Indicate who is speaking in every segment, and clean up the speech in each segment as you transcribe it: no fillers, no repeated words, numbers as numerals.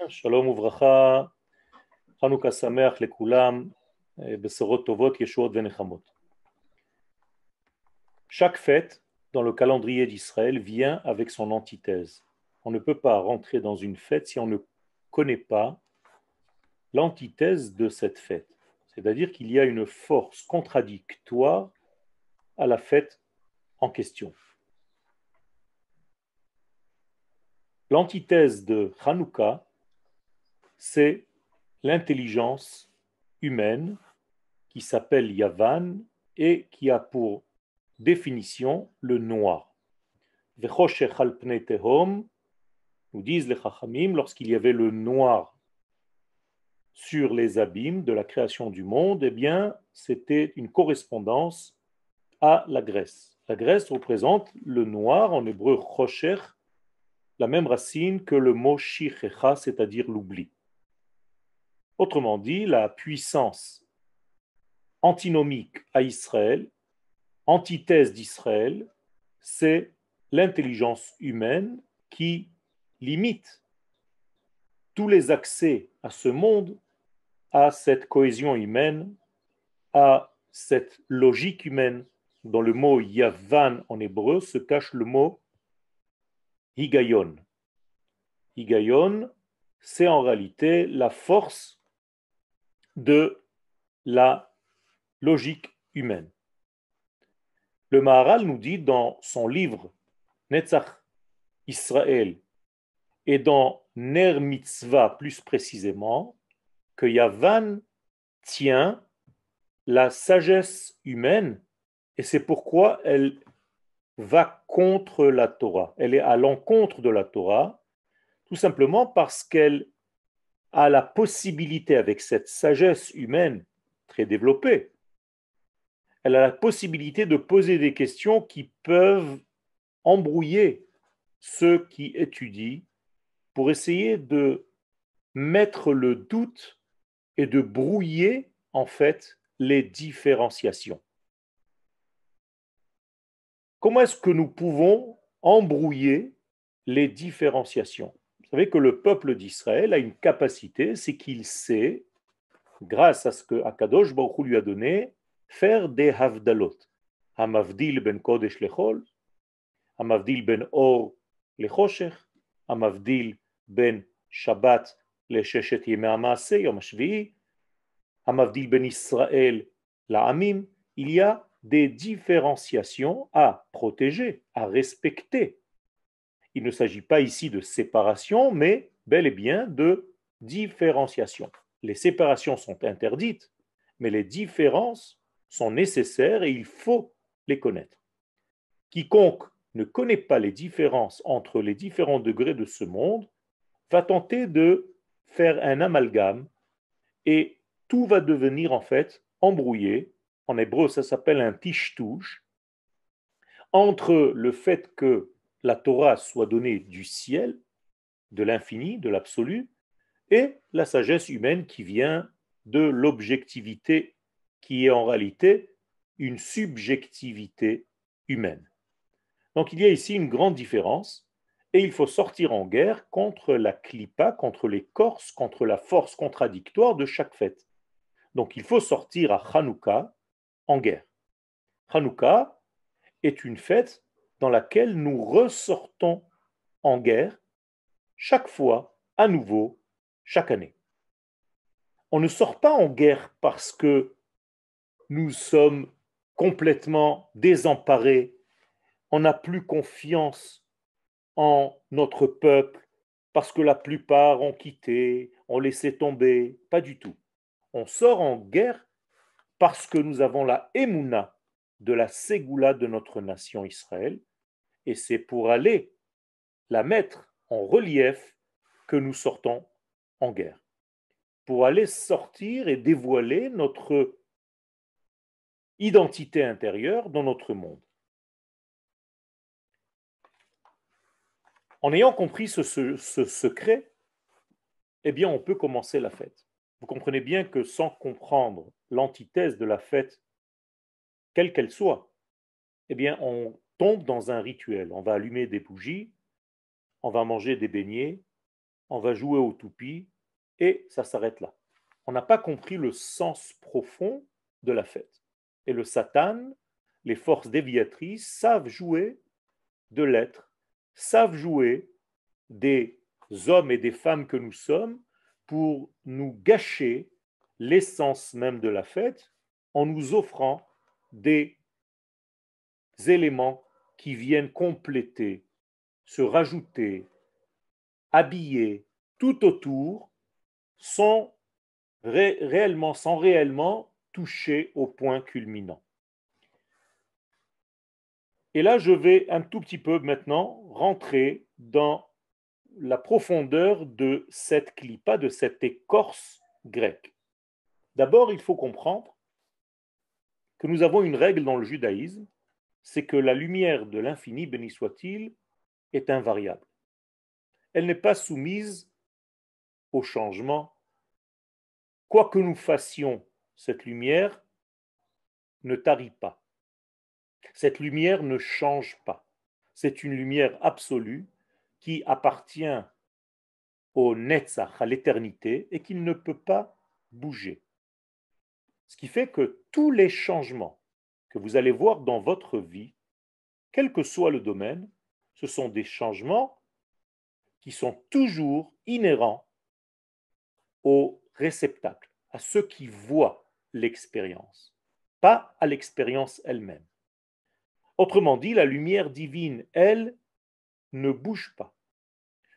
Speaker 1: Shalom uvracha, Chanukah sameach lekulam, besorot tovot, yeshuot venechamot. Chaque fête dans le calendrier d'Israël vient avec son antithèse. On ne peut pas rentrer dans une fête si on ne connaît pas l'antithèse de cette fête. C'est-à-dire qu'il y a une force contradictoire à la fête en question. L'antithèse de Hanouka, c'est l'intelligence humaine qui s'appelle Yavan et qui a pour définition le noir. Vechoshech al pnei tehom, nous disent les Chachamim, lorsqu'il y avait le noir sur les abîmes de la création du monde, eh bien, c'était une correspondance à la Grèce. La Grèce représente le noir, en hébreu choshech, la même racine que le mot shichecha, c'est-à-dire l'oubli. Autrement dit, la puissance antinomique à Israël, antithèse d'Israël, c'est l'intelligence humaine qui limite tous les accès à ce monde, à cette cohésion humaine, à cette logique humaine. Dans le mot yavan en hébreu se cache le mot higayon. Higayon, c'est en réalité la force de la logique humaine. Le Maharal nous dit dans son livre Netzach Israël et dans Ner Mitzvah plus précisément que Yavan tient la sagesse humaine et c'est pourquoi elle va contre la Torah. Elle est à l'encontre de la Torah, tout simplement parce qu'elle a la possibilité, avec cette sagesse humaine très développée, elle a la possibilité de poser des questions qui peuvent embrouiller ceux qui étudient pour essayer de mettre le doute et de brouiller en fait les différenciations. Comment est-ce que nous pouvons embrouiller les différenciations? Vous savez que le peuple d'Israël a une capacité, c'est qu'il sait, grâce à ce que Akadosh Baruch Hu lui a donné, faire des havdalot. Hamavdil ben kodesh lechol, hamavdil ben or lechoshech, hamavdil ben shabbat lesheshet yemei hamaaseh, yom hashvi'i, hamavdil ben Israël la'amim. Il y a des différenciations à protéger, à respecter. Il ne s'agit pas ici de séparation, mais bel et bien de différenciation. Les séparations sont interdites, mais les différences sont nécessaires et il faut les connaître. Quiconque ne connaît pas les différences entre les différents degrés de ce monde va tenter de faire un amalgame et tout va devenir en fait embrouillé. En hébreu, ça s'appelle un tishtouch, entre le fait que la Torah soit donnée du ciel, de l'infini, de l'absolu, et la sagesse humaine qui vient de l'objectivité, qui est en réalité une subjectivité humaine. Donc il y a ici une grande différence, et il faut sortir en guerre contre la clipa, contre les corses, contre la force contradictoire de chaque fête. Donc il faut sortir à Hanouka en guerre. Hanouka est une fête dans laquelle nous ressortons en guerre chaque fois, à nouveau, chaque année. On ne sort pas en guerre parce que nous sommes complètement désemparés, on n'a plus confiance en notre peuple, parce que la plupart ont quitté, ont laissé tomber, pas du tout. On sort en guerre parce que nous avons la émouna de la ségoula de notre nation Israël, et c'est pour aller la mettre en relief que nous sortons en guerre, pour aller sortir et dévoiler notre identité intérieure dans notre monde. En ayant compris ce secret, eh bien, on peut commencer la fête. Vous comprenez bien que sans comprendre l'antithèse de la fête, quelle qu'elle soit, eh bien, on tombe dans un rituel. On va allumer des bougies, on va manger des beignets, on va jouer au toupie, et ça s'arrête là. On n'a pas compris le sens profond de la fête. Et le Satan, les forces déviatrices, savent jouer de l'être, savent jouer des hommes et des femmes que nous sommes pour nous gâcher l'essence même de la fête en nous offrant des éléments qui viennent compléter, se rajouter, habiller tout autour sans réellement toucher au point culminant. Et là, je vais un tout petit peu maintenant rentrer dans la profondeur de cette clipa, de cette écorce grecque. D'abord, il faut comprendre que nous avons une règle dans le judaïsme, c'est que la lumière de l'infini, béni soit-il, est invariable. Elle n'est pas soumise au changement. Quoi que nous fassions, cette lumière ne tarit pas. Cette lumière ne change pas. C'est une lumière absolue qui appartient au Netzach, à l'éternité, et qui ne peut pas bouger. Ce qui fait que tous les changements que vous allez voir dans votre vie, quel que soit le domaine, ce sont des changements qui sont toujours inhérents au réceptacle, à ceux qui voient l'expérience, pas à l'expérience elle-même. Autrement dit, la lumière divine, elle, ne bouge pas.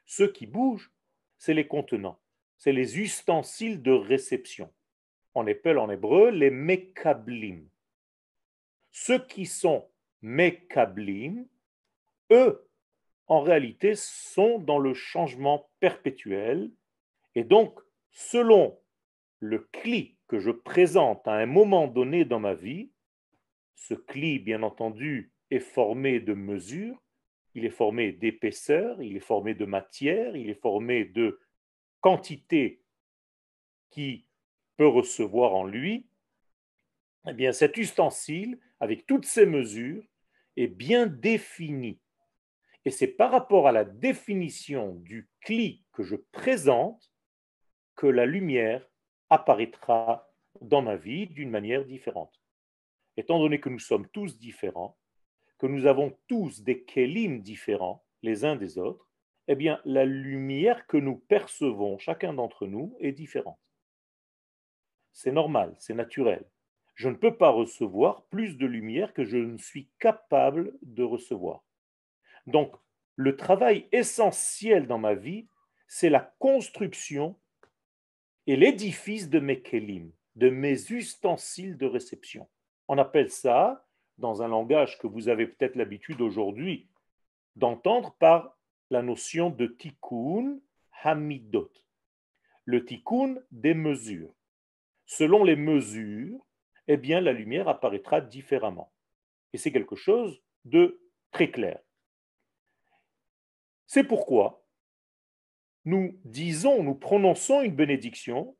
Speaker 1: Ce qui bouge, c'est les contenants, c'est les ustensiles de réception. On appelle en hébreu les mekablim. Ceux qui sont mekablim, eux, en réalité, sont dans le changement perpétuel. Et donc, selon le cli que je présente à un moment donné dans ma vie, ce cli, bien entendu, est formé de mesures, il est formé d'épaisseur, il est formé de matière, il est formé de quantité qui peut recevoir en lui. Eh bien, cet ustensile, avec toutes ces mesures, est bien défini. Et c'est par rapport à la définition du cli que je présente que la lumière apparaîtra dans ma vie d'une manière différente. Étant donné que nous sommes tous différents, que nous avons tous des kélim différents les uns des autres, eh bien, la lumière que nous percevons, chacun d'entre nous, est différente. C'est normal, c'est naturel. Je ne peux pas recevoir plus de lumière que je ne suis capable de recevoir. Donc, le travail essentiel dans ma vie, c'est la construction et l'édifice de mes kélim, de mes ustensiles de réception. On appelle ça, dans un langage que vous avez peut-être l'habitude aujourd'hui d'entendre, par la notion de tikkun hamidot, le tikkun des mesures. Selon les mesures, eh bien, la lumière apparaîtra différemment. Et c'est quelque chose de très clair. C'est pourquoi nous disons, nous prononçons une bénédiction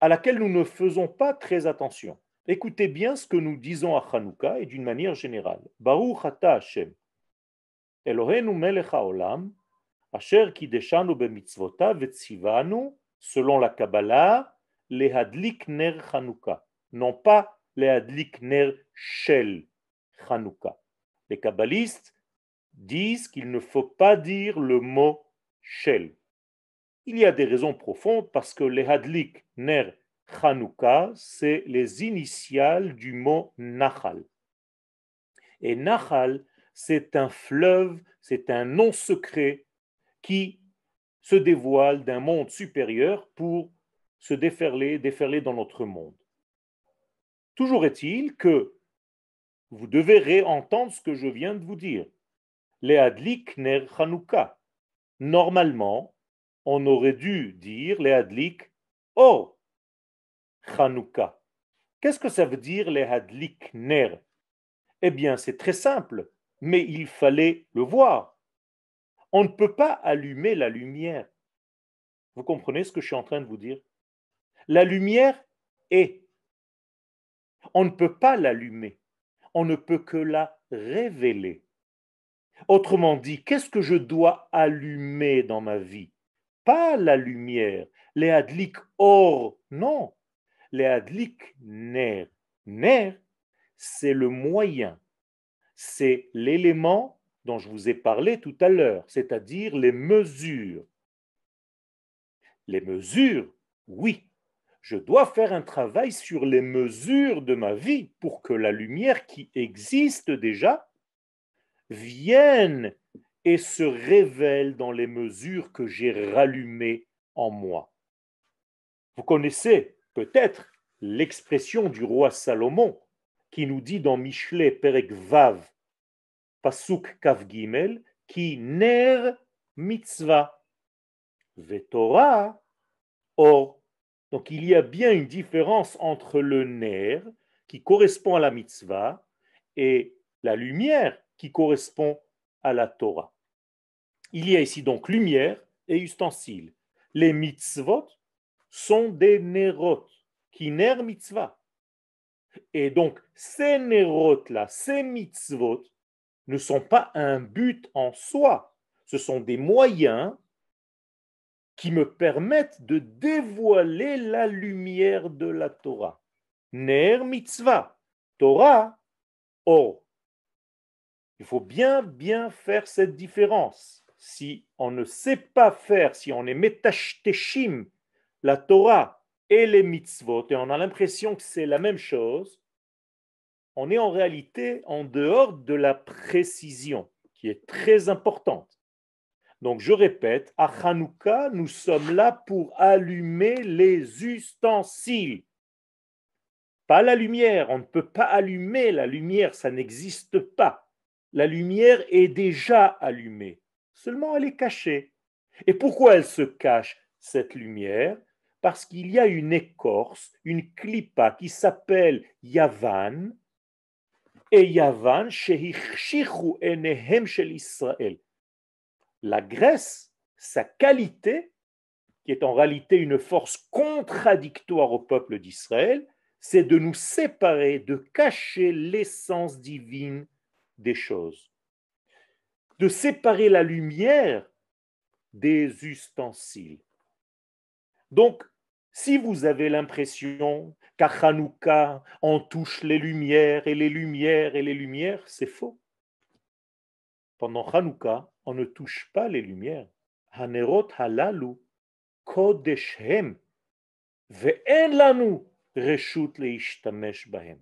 Speaker 1: à laquelle nous ne faisons pas très attention. Écoutez bien ce que nous disons à Hanouka et d'une manière générale. Baruch ata Hashem, Eloheinu melech haolam, asher kideshanu bemitzvotav vetzivanu, selon la Kabbalah, lehadlik ner Hanouka. Non pas lehadlik ner shel Hanouka. Les kabbalistes disent qu'il ne faut pas dire le mot shel. Il y a des raisons profondes parce que les hadlik ner Hanouka, c'est les initiales du mot Nahal. Et Nahal, c'est un fleuve, c'est un nom secret qui se dévoile d'un monde supérieur pour se déferler dans notre monde. Toujours est-il que vous devez réentendre ce que je viens de vous dire. Les hadlik ner Hanouka. Normalement, on aurait dû dire les hadlik or Hanouka. Qu'est-ce que ça veut dire les hadlik ner? Eh bien, c'est très simple, mais il fallait le voir. On ne peut pas allumer la lumière. Vous comprenez ce que je suis en train de vous dire? La lumière est. On ne peut pas l'allumer. On ne peut que la révéler. Autrement dit, qu'est-ce que je dois allumer dans ma vie? pas la lumière. Les adlik or, non. Les adlik ner. Ner, c'est le moyen. C'est l'élément dont je vous ai parlé tout à l'heure, c'est-à-dire les mesures. Les mesures, oui. Je dois faire un travail sur les mesures de ma vie pour que la lumière qui existe déjà vienne et se révèle dans les mesures que j'ai rallumées en moi. Vous connaissez peut-être l'expression du roi Salomon qui nous dit dans Michelet Perek Vav, Pasuk Kav Gimel, qui ner mitzvah, vetorah or. Donc il y a bien une différence entre le ner qui correspond à la mitzvah et la lumière qui correspond à la Torah. Il y a ici donc lumière et ustensile. Les mitzvot sont des nerot, qui ner mitzvah. Et donc ces nerot-là, ces mitzvot, ne sont pas un but en soi. Ce sont des moyens qui me permettent de dévoiler la lumière de la Torah. Ner mitzvah, Torah, or. Il faut bien faire cette différence. Si on ne sait pas faire, si on est metashteshim, la Torah et les mitzvot, et on a l'impression que c'est la même chose, on est en réalité en dehors de la précision, qui est très importante. Donc je répète, à Hanouka, nous sommes là pour allumer les ustensiles. Pas la lumière, on ne peut pas allumer la lumière, ça n'existe pas. La lumière est déjà allumée, seulement elle est cachée. Et pourquoi elle se cache, cette lumière? Parce qu'il y a une écorce, une clipa qui s'appelle Yavan, et Yavan, shehichshichu enehem shel Israël. La graisse, sa qualité, qui est en réalité une force contradictoire au peuple d'Israël, c'est de nous séparer, de cacher l'essence divine des choses, de séparer la lumière des ustensiles. Donc, si vous avez l'impression qu'à Hanouka, on touche les lumières et les lumières et les lumières, c'est faux. Pendant Hanouka, on ne touche pas les lumières. Hanerot halalu kodeshem ve'en lanu reshut leishtamesh bahem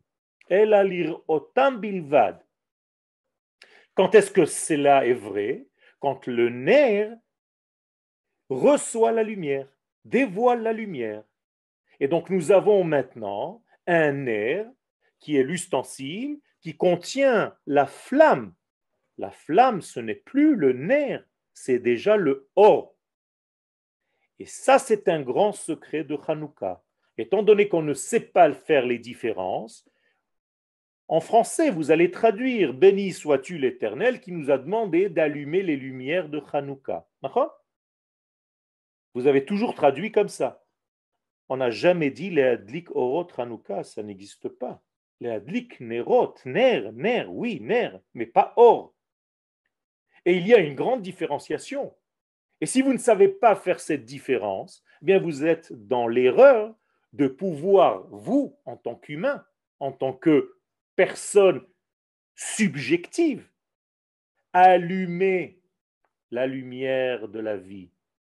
Speaker 1: ela lir'otam bilvad. Quand est-ce que cela est vrai? Quand le nerf reçoit la lumière, dévoile la lumière. Et donc nous avons maintenant un nerf qui est l'ustensile, qui contient la flamme. La flamme, ce n'est plus le nerf, c'est déjà le or. Et ça, c'est un grand secret de Hanouka. Étant donné qu'on ne sait pas faire les différences, en français, vous allez traduire Béni sois-tu l'Éternel qui nous a demandé d'allumer les lumières de Hanouka. Vous avez toujours traduit comme ça. On n'a jamais dit les adlik orot Hanouka, ça n'existe pas. Les adlik nerot, ner, oui, ner, mais pas or. Et il y a une grande différenciation. Et si vous ne savez pas faire cette différence, eh bien vous êtes dans l'erreur de pouvoir, vous, en tant qu'humain, en tant que personne subjective, allumer la lumière de la vie.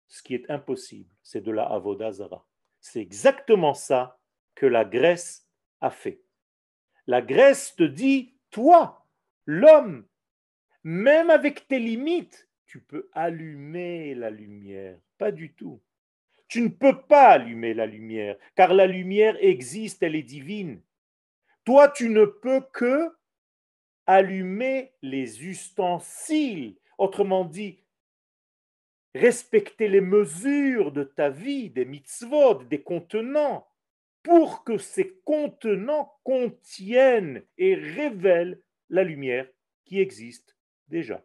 Speaker 1: Ce qui est impossible, c'est de la avoda zara. C'est exactement ça que la Grèce a fait. La Grèce te dit, toi, l'homme, même avec tes limites, tu peux allumer la lumière. Pas du tout. Tu ne peux pas allumer la lumière, car la lumière existe, elle est divine. Toi, tu ne peux que allumer les ustensiles. Autrement dit, respecter les mesures de ta vie, des mitzvot, des contenants, pour que ces contenants contiennent et révèlent la lumière qui existe déjà.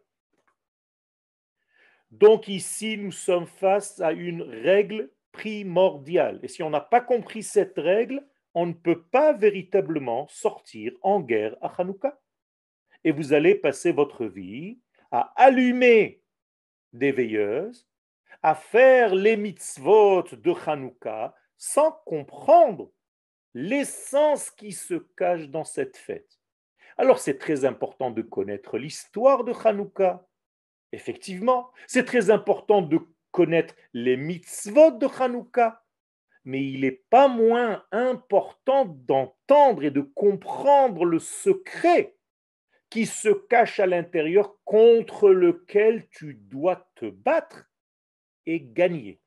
Speaker 1: Donc ici, nous sommes face à une règle primordiale. Et si on n'a pas compris cette règle, on ne peut pas véritablement sortir en guerre à Hanouka. Et vous allez passer votre vie à allumer des veilleuses, à faire les mitzvot de Hanouka sans comprendre l'essence qui se cache dans cette fête. Alors c'est très important de connaître l'histoire de Hanouka. Effectivement, c'est très important de connaître les mitzvot de Hanouka, mais il n'est pas moins important d'entendre et de comprendre le secret qui se cache à l'intérieur contre lequel tu dois te battre et gagner.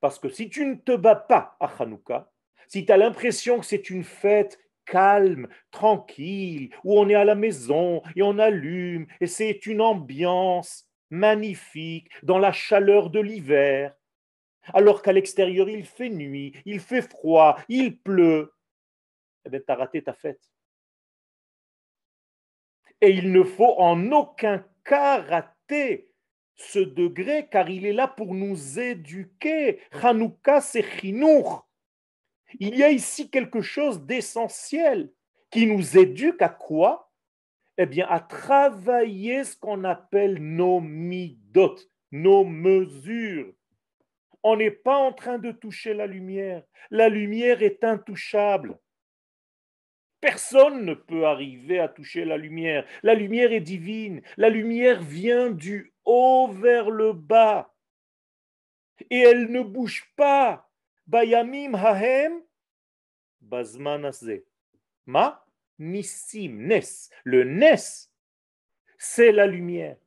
Speaker 1: Parce que si tu ne te bats pas à Hanouka, si tu as l'impression que c'est une fête calme, tranquille, où on est à la maison et on allume, et c'est une ambiance magnifique dans la chaleur de l'hiver, alors qu'à l'extérieur il fait nuit, il fait froid, il pleut, eh bien tu as raté ta fête. Et il ne faut en aucun cas rater ce degré, car il est là pour nous éduquer. Hanouka, c'est chinour. Il y a ici quelque chose d'essentiel qui nous éduque à quoi? Eh bien, à travailler ce qu'on appelle nos midot, nos mesures. On n'est pas en train de toucher la lumière. La lumière est intouchable. Personne ne peut arriver à toucher la lumière. La lumière est divine. La lumière vient du haut vers le bas. Et elle ne bouge pas. Bayamim hahem bazman hazeh. Ma nissim, nes. Le nes, c'est la lumière.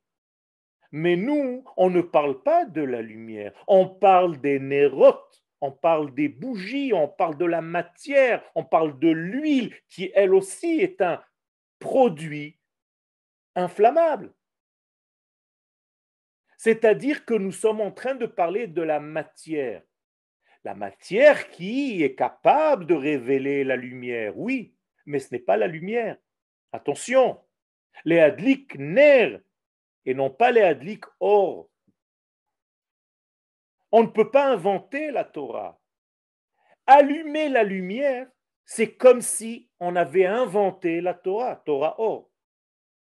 Speaker 1: Mais nous, on ne parle pas de la lumière. On parle des nérotes. On parle des bougies, on parle de la matière, on parle de l'huile qui, elle aussi, est un produit inflammable. C'est-à-dire que nous sommes en train de parler de la matière. La matière qui est capable de révéler la lumière, oui, mais ce n'est pas la lumière. Attention, les adlik ner et non pas les adlik or. On ne peut pas inventer la Torah. Allumer la lumière, c'est comme si on avait inventé la Torah, Torah or.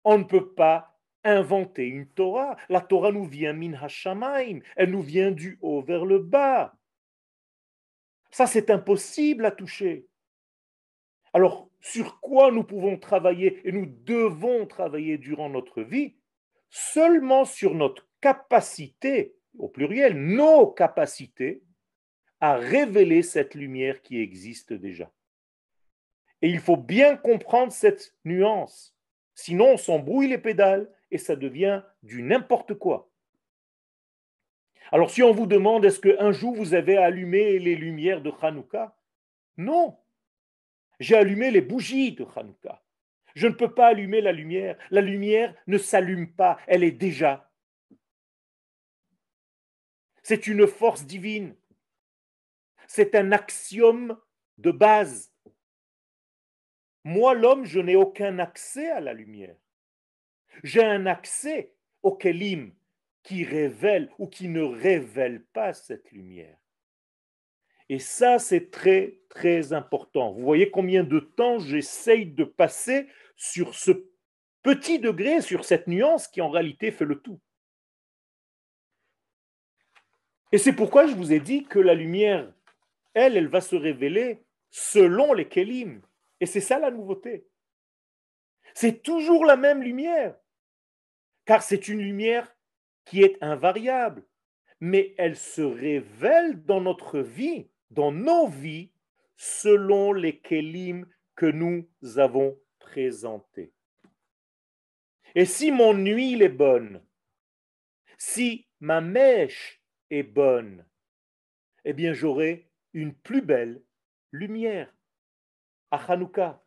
Speaker 1: On ne peut pas inventer une Torah. La Torah nous vient min hashamayim, elle nous vient du haut vers le bas. Ça, c'est impossible à toucher. Alors, sur quoi nous pouvons travailler et nous devons travailler durant notre vie? Seulement sur notre capacité, au pluriel, nos capacités à révéler cette lumière qui existe déjà. Et il faut bien comprendre cette nuance. Sinon, on s'embrouille les pédales et ça devient du n'importe quoi. Alors, si on vous demande, est-ce qu'un jour vous avez allumé les lumières de Hanouka? Non. J'ai allumé les bougies de Hanouka. Je ne peux pas allumer la lumière. La lumière ne s'allume pas, elle est déjà. C'est une force divine. C'est un axiome de base. Moi, l'homme, je n'ai aucun accès à la lumière. J'ai un accès au kelim qui révèle ou qui ne révèle pas cette lumière. Et ça, c'est très, très important. Vous voyez combien de temps j'essaye de passer sur ce petit degré, sur cette nuance qui en réalité fait le tout. Et c'est pourquoi je vous ai dit que la lumière, elle va se révéler selon les kelim. Et c'est ça la nouveauté. C'est toujours la même lumière, car c'est une lumière qui est invariable, mais elle se révèle dans notre vie, dans nos vies, selon les kelim que nous avons présentés. Et si mon huile est bonne, si ma mèche est bonne, eh bien j'aurai une plus belle lumière à Hanouka.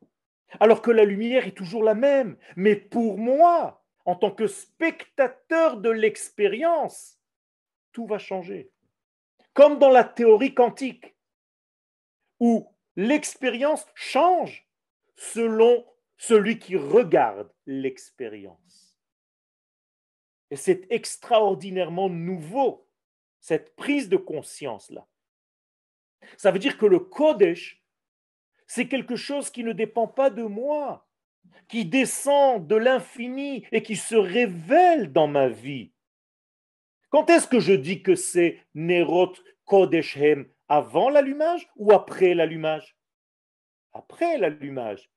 Speaker 1: Alors que la lumière est toujours la même, mais pour moi, en tant que spectateur de l'expérience, tout va changer. Comme dans la théorie quantique, où l'expérience change selon celui qui regarde l'expérience. Et c'est extraordinairement nouveau, cette prise de conscience-là. Ça veut dire que le Kodesh, c'est quelque chose qui ne dépend pas de moi, qui descend de l'infini et qui se révèle dans ma vie. Quand est-ce que je dis que c'est Nerot Kodeshem, avant l'allumage ou après l'allumage? Après l'allumage.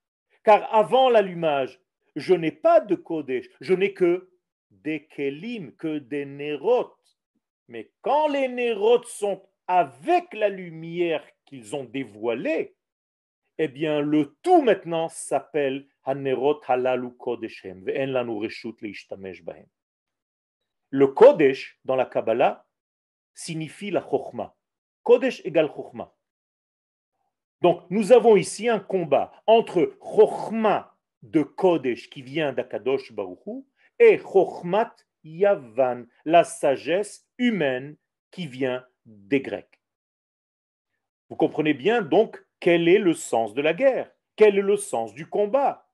Speaker 1: Car avant l'allumage, je n'ai pas de Kodesh, je n'ai que des Kelim, que des Nerot. Mais quand les Nerot sont avec la lumière qu'ils ont dévoilée, eh bien le tout maintenant s'appelle Hanerot Halalu Kodeshem, ve'en lanu reshut leishtamesh bahem. Le Kodesh dans la Kabbalah signifie la Chokhmah. Kodesh égale Chokhmah. Donc, nous avons ici un combat entre Chokhmah de Kodesh qui vient d'Akadosh Baruch Hu et Chokhmat Yavan, la sagesse humaine qui vient des Grecs. Vous comprenez bien donc quel est le sens de la guerre, quel est le sens du combat.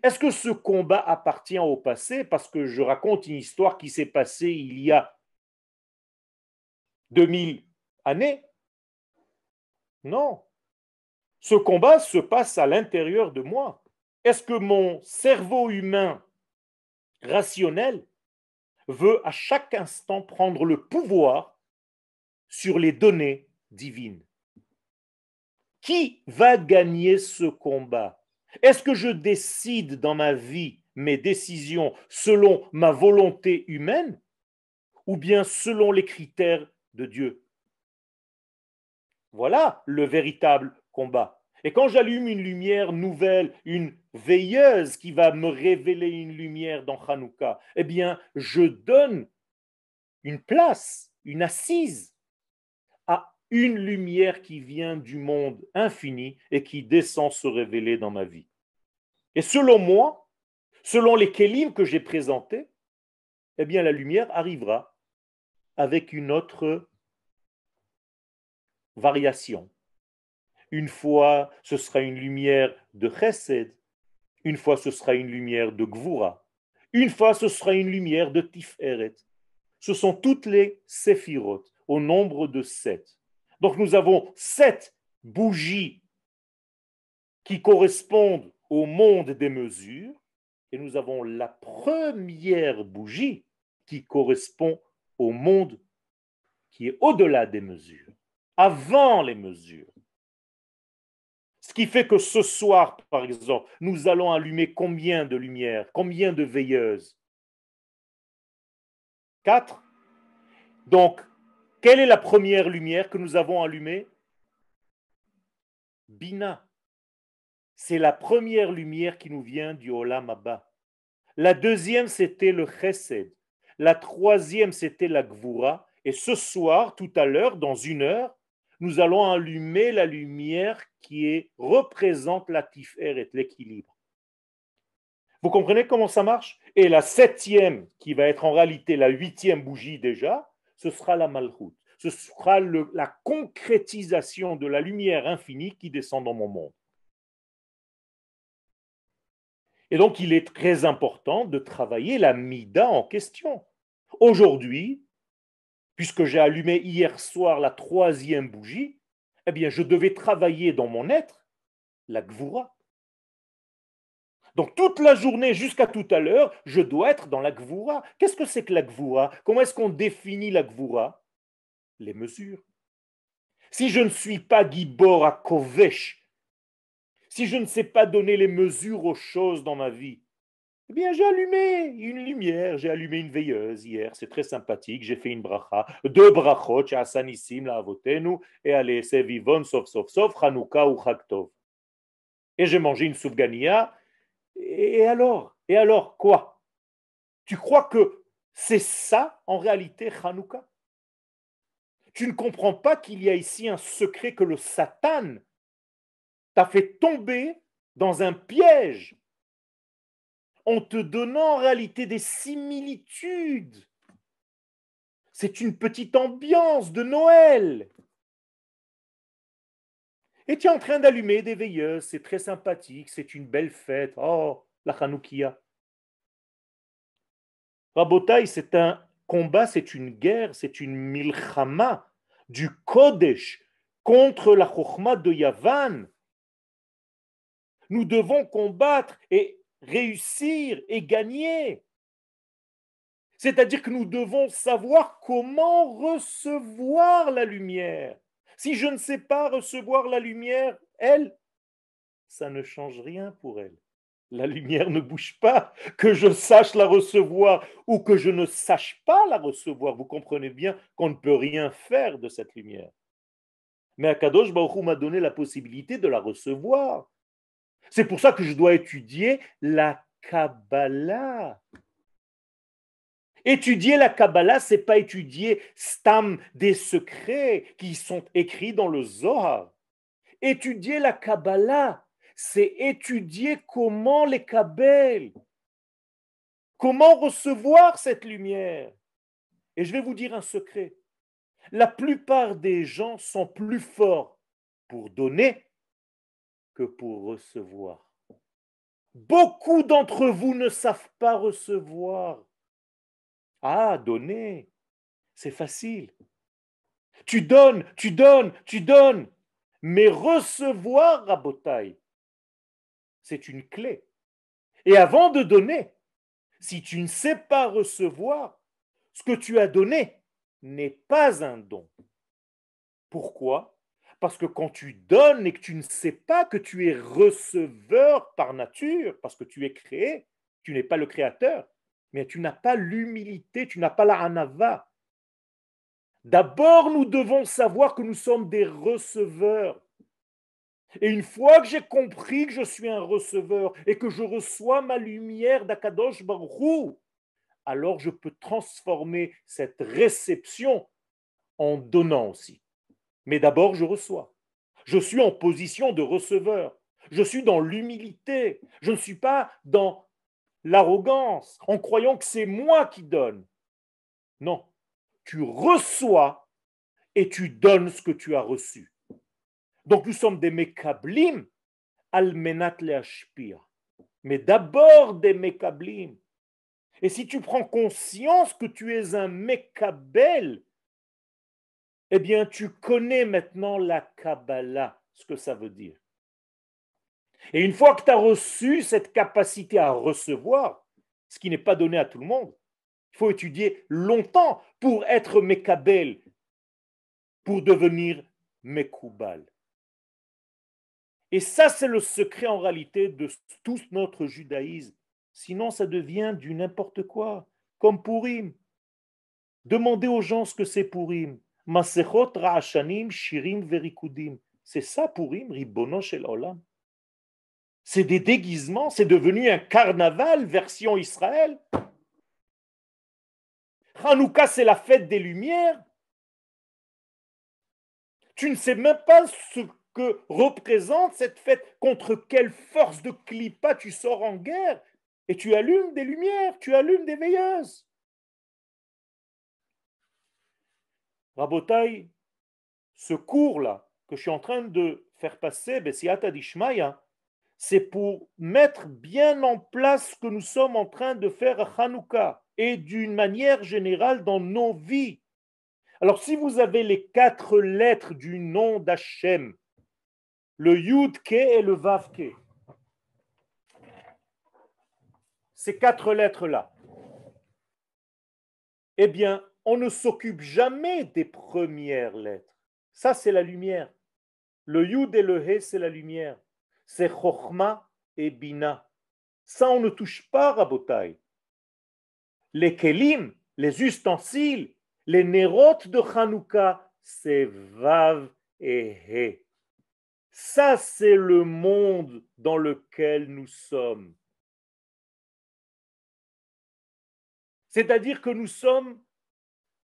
Speaker 1: Est-ce que ce combat appartient au passé parce que je raconte une histoire qui s'est passée il y a 2000 années? Non. Ce combat se passe à l'intérieur de moi. Est-ce que mon cerveau humain rationnel veut à chaque instant prendre le pouvoir sur les données divines? Qui va gagner ce combat? Est-ce que je décide dans ma vie mes décisions selon ma volonté humaine ou bien selon les critères de Dieu? Voilà le véritable combat. Et quand j'allume une lumière nouvelle, une veilleuse qui va me révéler une lumière dans Hanouka, eh bien, je donne une place, une assise à une lumière qui vient du monde infini et qui descend se révéler dans ma vie. Et selon moi, selon les kélim que j'ai présentés, eh bien, la lumière arrivera avec une autre variation. Une fois, ce sera une lumière de Chesed. Une fois, ce sera une lumière de Gvura. Une fois, ce sera une lumière de Tiferet. Ce sont toutes les séphirotes, au nombre de 7. Donc, nous avons 7 bougies qui correspondent au monde des mesures. Et nous avons la première bougie qui correspond au monde qui est au-delà des mesures, avant les mesures. Ce qui fait que ce soir, par exemple, nous allons allumer combien de lumières, combien de veilleuses? 4. Donc, quelle est la première lumière que nous avons allumée? Bina. C'est la première lumière qui nous vient du Olam Abba. La deuxième, c'était le Chesed. La troisième, c'était la Gvura. Et ce soir, tout à l'heure, dans 1 heure, nous allons allumer la lumière représente la Tiferet, l'équilibre. Vous comprenez comment ça marche? Et la 7e, qui va être en réalité la 8e bougie déjà, ce sera la Malchut. Ce sera la concrétisation de la lumière infinie qui descend dans mon monde. Et donc, il est très important de travailler la Mida en question. Aujourd'hui, puisque j'ai allumé hier soir la 3e bougie, eh bien, je devais travailler dans mon être la Gvura. Donc, toute la journée jusqu'à tout à l'heure, je dois être dans la Gvura. Qu'est-ce que c'est que la Gvura? Comment est-ce qu'on définit la Gvura? Les mesures. Si je ne suis pas Gibor à Kovesh, si je ne sais pas donner les mesures aux choses dans ma vie, eh bien, j'ai allumé une lumière, j'ai allumé une veilleuse hier, c'est très sympathique, j'ai fait une bracha, 2 brachot, Asanissim, la avotenu, et allez, c'est vivon, sauf, Hanouka ou Chag Tov. Et j'ai mangé une soufgania, et alors, quoi? Tu crois que c'est ça, en réalité, Hanouka? Tu ne comprends pas qu'il y a ici un secret que le Satan t'a fait tomber dans un piège en te donnant en réalité des similitudes. C'est une petite ambiance de Noël. Et tu es en train d'allumer des veilleuses, c'est très sympathique, c'est une belle fête. Oh, la Hanoukia. Rabotai, c'est un combat, c'est une guerre, c'est une milchama du Kodesh contre la Chokhmah de Yavan. Nous devons combattre et réussir et gagner. C'est-à-dire que nous devons savoir comment recevoir la lumière. Si je ne sais pas recevoir la lumière, elle, ça ne change rien pour elle. La lumière ne bouge pas, que je sache la recevoir ou que je ne sache pas la recevoir. Vous comprenez bien qu'on ne peut rien faire de cette lumière. Mais Akadosh Baruch Hu m'a donné la possibilité de la recevoir. C'est pour ça que je dois étudier la Kabbalah. Étudier la Kabbalah, c'est pas étudier stam des secrets qui sont écrits dans le Zohar. Étudier la Kabbalah, c'est étudier comment les Kabbel, comment recevoir cette lumière. Et je vais vous dire un secret. La plupart des gens sont plus forts pour donner que pour recevoir. Beaucoup d'entre vous ne savent pas recevoir. Ah, donner, c'est facile. Tu donnes, tu donnes, tu donnes. Mais recevoir, Rabotai, c'est une clé. Et avant de donner, si tu ne sais pas recevoir, ce que tu as donné n'est pas un don. Pourquoi? Parce que quand tu donnes et que tu ne sais pas que tu es receveur par nature, parce que tu es créé, tu n'es pas le créateur, mais tu n'as pas l'humilité, tu n'as pas la hanava. D'abord, nous devons savoir que nous sommes des receveurs. Et une fois que j'ai compris que je suis un receveur et que je reçois ma lumière d'Akadosh Baruch Hu, alors je peux transformer cette réception en donnant aussi. Mais d'abord, je reçois. Je suis en position de receveur. Je suis dans l'humilité. Je ne suis pas dans l'arrogance en croyant que c'est moi qui donne. Non, tu reçois et tu donnes ce que tu as reçu. Donc nous sommes des mekablim almenat leashpia. Mais d'abord des mekablim. Et si tu prends conscience que tu es un mekabel, eh bien tu connais maintenant la Kabbalah, ce que ça veut dire. Et une fois que tu as reçu cette capacité à recevoir, ce qui n'est pas donné à tout le monde, il faut étudier longtemps pour être mekabel, pour devenir mekoubal. Et ça, c'est le secret en réalité de tout notre judaïsme. Sinon, ça devient du n'importe quoi, comme Purim. Demandez aux gens ce que c'est Purim. Masechot ra'ashanim shirim verikudim. C'est ça Purim, Ribono shel olam. C'est des déguisements, c'est devenu un carnaval version Israël. Hanouka, c'est la fête des Lumières. Tu ne sais même pas ce que représente cette fête, contre quelle force de clipa tu sors en guerre, et tu allumes des lumières, tu allumes des veilleuses. Rabotai, ce cours-là que je suis en train de faire passer, Bessiata Dishmaya, c'est pour mettre bien en place ce que nous sommes en train de faire à Hanouka et d'une manière générale dans nos vies. Alors, si vous avez les 4 lettres du nom d'Hachem, le Yud-Ke et le Vav-Ke, ces 4 lettres-là, eh bien, on ne s'occupe jamais des premières lettres. Ça, c'est la lumière. Le Yud et le He, c'est la lumière. C'est Chochma et Bina. Ça, on ne touche pas, Rabotai. Les Kelim, les ustensiles, les nérotes de Hanouka, c'est Vav et He. Ça, c'est le monde dans lequel nous sommes. C'est-à-dire que nous sommes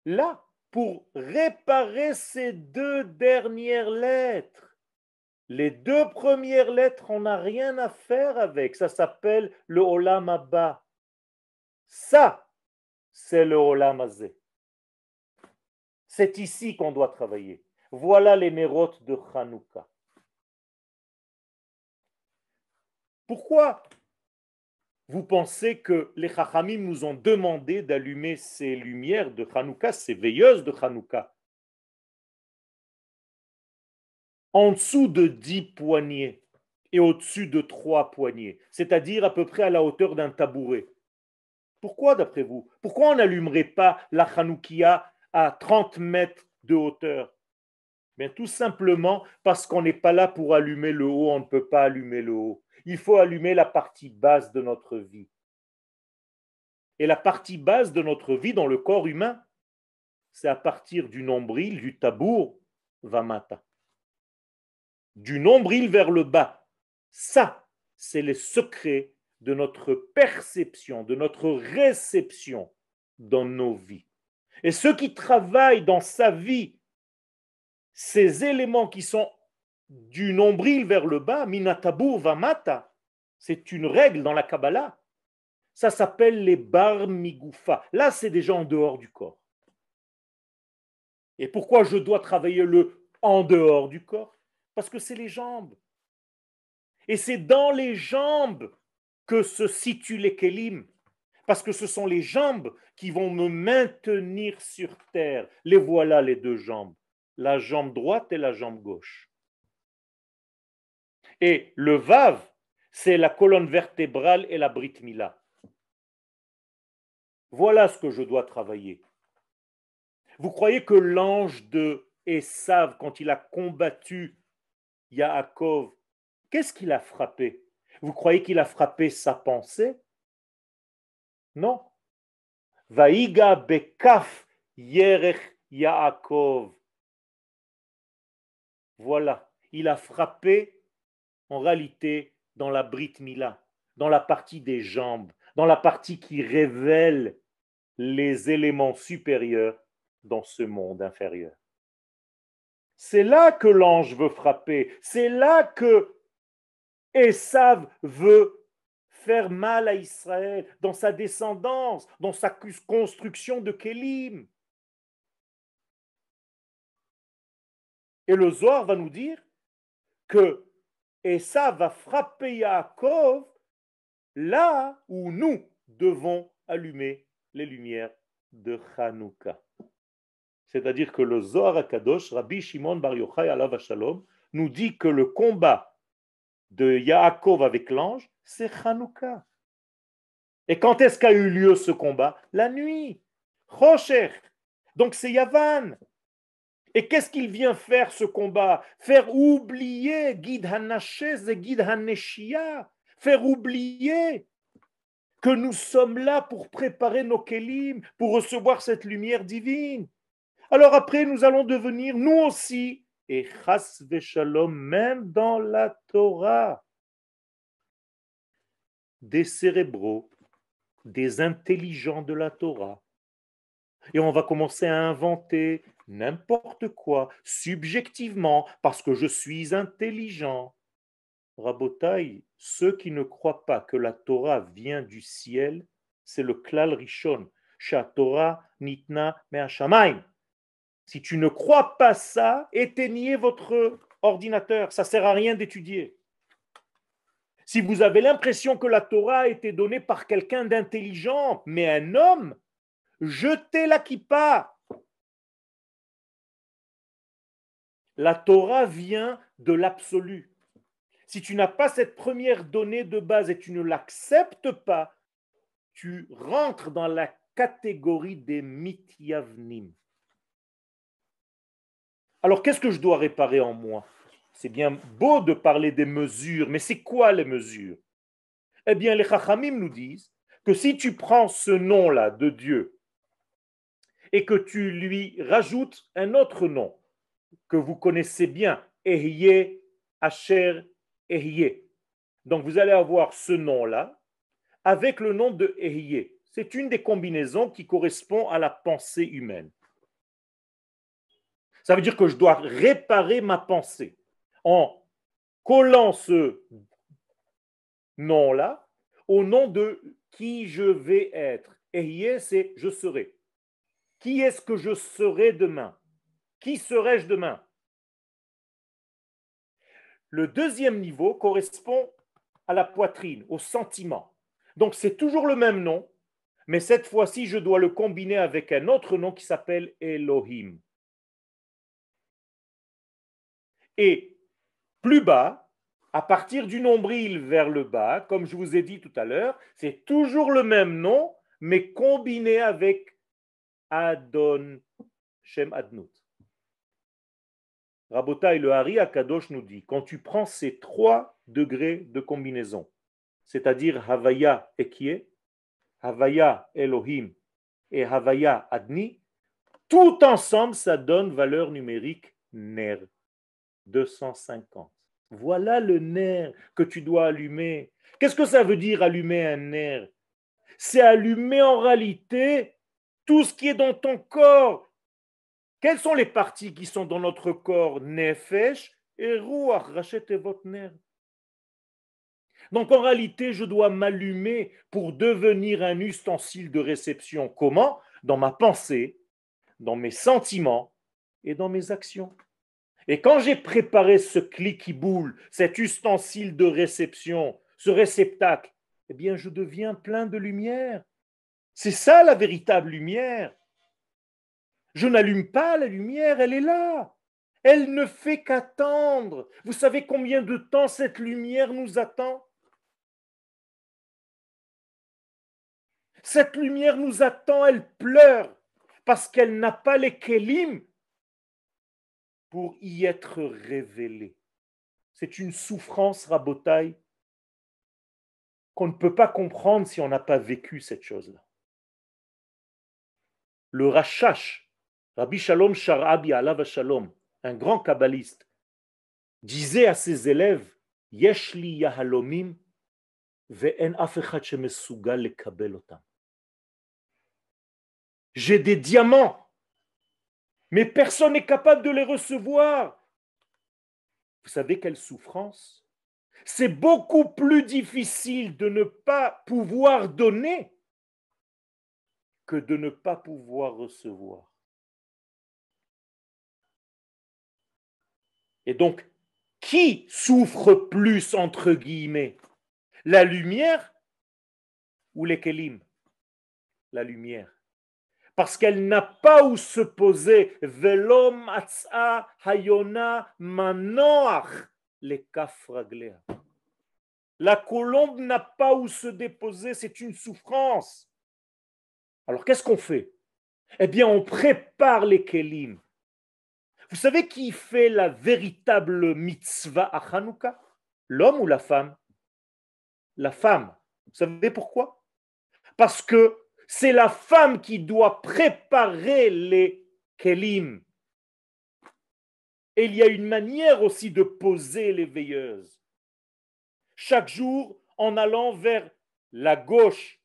Speaker 1: là pour réparer ces 2 dernières lettres. Les 2 premières lettres, on n'a rien à faire avec. Ça s'appelle le Olam Abba. Ça, c'est le Olam Hazé. C'est ici qu'on doit travailler. Voilà les nérotes de Hanouka. Pourquoi vous pensez que les Chachamim nous ont demandé d'allumer ces lumières de Hanouka, ces veilleuses de Hanouka, en dessous de 10 poignées et au-dessus de 3 poignées, c'est-à-dire à peu près à la hauteur d'un tabouret? Pourquoi d'après vous? Pourquoi on n'allumerait pas la Hanoukia à 30 mètres de hauteur? Bien, tout simplement parce qu'on n'est pas là pour allumer le haut, on ne peut pas allumer le haut. Il faut allumer la partie basse de notre vie. Et la partie basse de notre vie dans le corps humain, c'est à partir du nombril, du tabour, vamata. Du nombril vers le bas. Ça, c'est les secrets de notre perception, de notre réception dans nos vies. Et ceux qui travaillent dans sa vie, ces éléments qui sont du nombril vers le bas, minatabur vamata, c'est une règle dans la Kabbalah. Ça s'appelle les bar migoufa. Là, c'est déjà en dehors du corps. Et pourquoi je dois travailler le en dehors du corps? Parce que c'est les jambes. Et c'est dans les jambes que se situent les kelim. Parce que ce sont les jambes qui vont me maintenir sur terre. Les voilà, les deux jambes. La jambe droite et la jambe gauche. Et le vav, c'est la colonne vertébrale et la brit mila. Voilà ce que je dois travailler. Vous croyez que l'ange de Esav, quand il a combattu Yaakov, qu'est-ce qu'il a frappé? Vous croyez qu'il a frappé sa pensée? Non. Vaïga bekaf yerech Yaakov. Voilà. Il a frappé en réalité dans la Brit Mila, dans la partie des jambes, dans la partie qui révèle les éléments supérieurs dans ce monde inférieur. C'est là que l'ange veut frapper. C'est là que Esav veut faire mal à Israël, dans sa descendance, dans sa construction de Kélim. Et le Zohar va nous dire que Esav va frapper Yaakov là où nous devons allumer les lumières de Hanouka. C'est-à-dire que le Zohar HaKadosh, Rabbi Shimon Bar Yochai alav Shalom, nous dit que le combat de Yaakov avec l'ange, c'est Hanouka. Et quand est-ce qu'a eu lieu ce combat? La nuit. Rocher. Donc c'est Yavan. Et qu'est-ce qu'il vient faire ce combat? Faire oublier Gid Hanashez et Gid Haneshia. Faire oublier que nous sommes là pour préparer nos kelim, pour recevoir cette lumière divine. Alors après, nous allons devenir, nous aussi, et chas v'shalom, même dans la Torah, des cérébraux, des intelligents de la Torah. Et on va commencer à inventer n'importe quoi, subjectivement, parce que je suis intelligent. Rabotai, ceux qui ne croient pas que la Torah vient du ciel, c'est le klal rishon. Sha Torah nitna me'ashamayim. Si tu ne crois pas ça, éteignez votre ordinateur. Ça ne sert à rien d'étudier. Si vous avez l'impression que la Torah a été donnée par quelqu'un d'intelligent, mais un homme, jetez la kippa. La Torah vient de l'absolu. Si tu n'as pas cette première donnée de base et tu ne l'acceptes pas, tu rentres dans la catégorie des mityavnim. Alors, qu'est-ce que je dois réparer en moi? C'est bien beau de parler des mesures, mais c'est quoi les mesures? Eh bien, les Chachamim nous disent que si tu prends ce nom-là de Dieu et que tu lui rajoutes un autre nom que vous connaissez bien, Ehyeh, Asher, Ehyeh. Donc, vous allez avoir ce nom-là avec le nom de Ehyeh. C'est une des combinaisons qui correspond à la pensée humaine. Ça veut dire que je dois réparer ma pensée en collant ce nom-là au nom de qui je vais être. Ehyeh, c'est je serai. Qui est-ce que je serai demain? Qui serai-je demain? Le deuxième niveau correspond à la poitrine, au sentiment. Donc c'est toujours le même nom, mais cette fois-ci, je dois le combiner avec un autre nom qui s'appelle Elohim. Et plus bas, à partir du nombril vers le bas, comme je vous ai dit tout à l'heure, c'est toujours le même nom, mais combiné avec Adon, Shem Adnut. Rabotai, le Hari Akadosh nous dit, quand tu prends ces 3 degrés de combinaison, c'est-à-dire Havaya Ekie, Havaya Elohim et Havaya Adni, tout ensemble, ça donne valeur numérique Ner, 250. Voilà le Ner que tu dois allumer. Qu'est-ce que ça veut dire allumer un Ner? C'est allumer en réalité tout ce qui est dans ton corps. Quelles sont les parties qui sont dans notre corps? Nefesh et Ruach, rachetez votre nerf. Donc en réalité, je dois m'allumer pour devenir un ustensile de réception. Comment? Dans ma pensée, dans mes sentiments et dans mes actions. Et quand j'ai préparé ce clic-boule, cet ustensile de réception, ce réceptacle, eh bien je deviens plein de lumière. C'est ça la véritable lumière. Je n'allume pas la lumière, elle est là. Elle ne fait qu'attendre. Vous savez combien de temps cette lumière nous attend? Cette lumière nous attend, elle pleure parce qu'elle n'a pas les kélim pour y être révélée. C'est une souffrance, rabotaille, qu'on ne peut pas comprendre si on n'a pas vécu cette chose-là. Le Rashash, Rabbi Shalom Sharabi Alav Shalom, un grand kabbaliste, disait à ses élèves, Yeshli Yahalomim ve'en af echad shemesugal lekabel otam. J'ai des diamants, mais personne n'est capable de les recevoir. Vous savez quelle souffrance? C'est beaucoup plus difficile de ne pas pouvoir donner que de ne pas pouvoir recevoir. Et donc, qui souffre plus, entre guillemets? La lumière ou les kélim? La lumière. Parce qu'elle n'a pas où se poser. Velom atsa hayona manoach les kafraglea. La colombe n'a pas où se déposer, c'est une souffrance. Alors qu'est-ce qu'on fait? Eh bien, on prépare les kélim. Vous savez qui fait la véritable mitzvah à Hanouka? L'homme ou la femme? La femme. Vous savez pourquoi? Parce que c'est la femme qui doit préparer les kélim. Et il y a une manière aussi de poser les veilleuses. Chaque jour, en allant vers la gauche,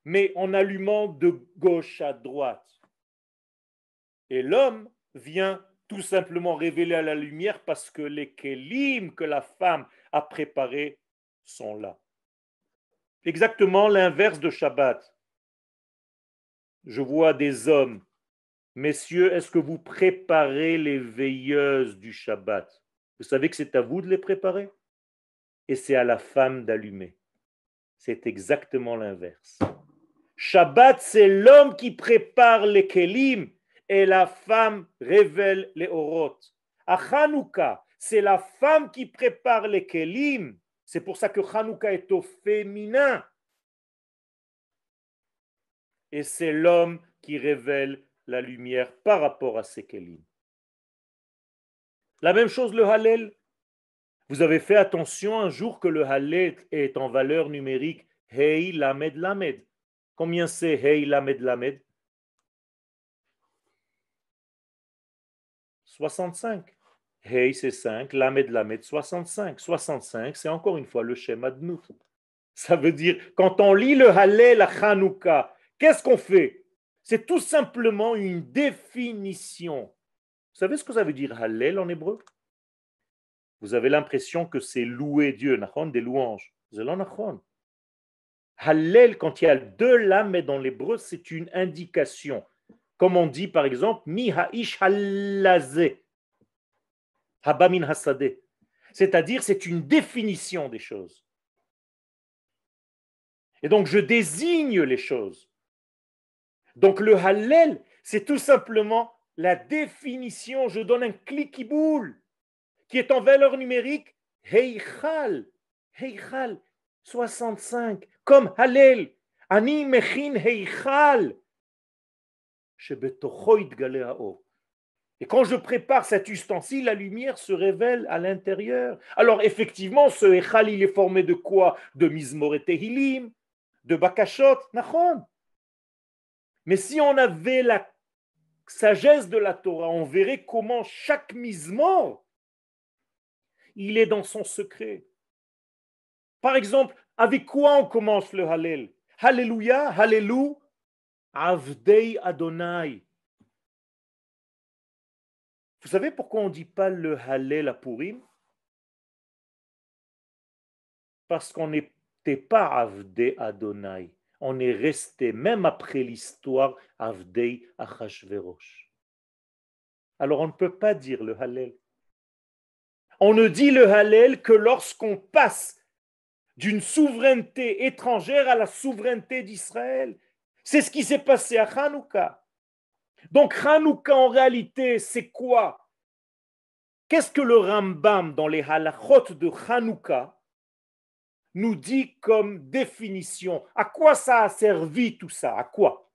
Speaker 1: mais en allumant de gauche à droite. Et l'homme vient tout simplement révéler à la lumière parce que les kélim que la femme a préparés sont là. Exactement l'inverse de Shabbat. Je vois des hommes. Messieurs, est-ce que vous préparez les veilleuses du Shabbat? Vous savez que c'est à vous de les préparer et c'est à la femme d'allumer. C'est exactement l'inverse. Shabbat, c'est l'homme qui prépare les kélim et la femme révèle les orot. À Hanouka, c'est la femme qui prépare les kélim. C'est pour ça que Hanouka est au féminin. Et c'est l'homme qui révèle la lumière par rapport à ces kélim. La même chose le Hallel. Vous avez fait attention un jour que le Hallel est en valeur numérique Hei Lamed Lamed. Combien c'est Hei Lamed Lamed? 65. Hei c'est 5, Lamed Lamed 65. 65 c'est encore une fois le Shem Adnut. Ça veut dire quand on lit le Hallel à Hanouka, qu'est-ce qu'on fait? C'est tout simplement une définition. Vous savez ce que ça veut dire Hallel en hébreu? Vous avez l'impression que c'est louer Dieu, des louanges. C'est l'anachon. Hallel, quand il y a 2 lames dans l'hébreu, c'est une indication. Comme on dit par exemple, mi ha'ish hallazeh, habamin hasadeh. C'est-à-dire, c'est une définition des choses. Et donc, je désigne les choses. Donc, le hallel, c'est tout simplement la définition. Je donne un clic-boule qui est en valeur numérique Heichal, 65, comme Hallel. Ani mechin heichal shebetocho yitgale haor. Et quand je prépare cet ustensile, la lumière se révèle à l'intérieur. Alors effectivement, ce heichal, il est formé de quoi? De mizmor et tehilim, de bakashot, nachon. Mais si on avait la sagesse de la Torah, on verrait comment chaque mizmor, il est dans son secret. Par exemple, avec quoi on commence le Hallel? Alléluia, Hallelujah, Avdei Adonai. Vous savez pourquoi on ne dit pas le Hallel à Purim? Parce qu'on n'était pas Avdei Adonai. On est resté, même après l'histoire, Avdei Achashverosh. Alors on ne peut pas dire le Hallel. On ne dit le Hallel que lorsqu'on passe d'une souveraineté étrangère à la souveraineté d'Israël. C'est ce qui s'est passé à Hanouka. Donc Hanouka, en réalité, c'est quoi? Qu'est-ce que le Rambam, dans les halachot de Hanouka, nous dit comme définition? À quoi ça a servi tout ça? À quoi?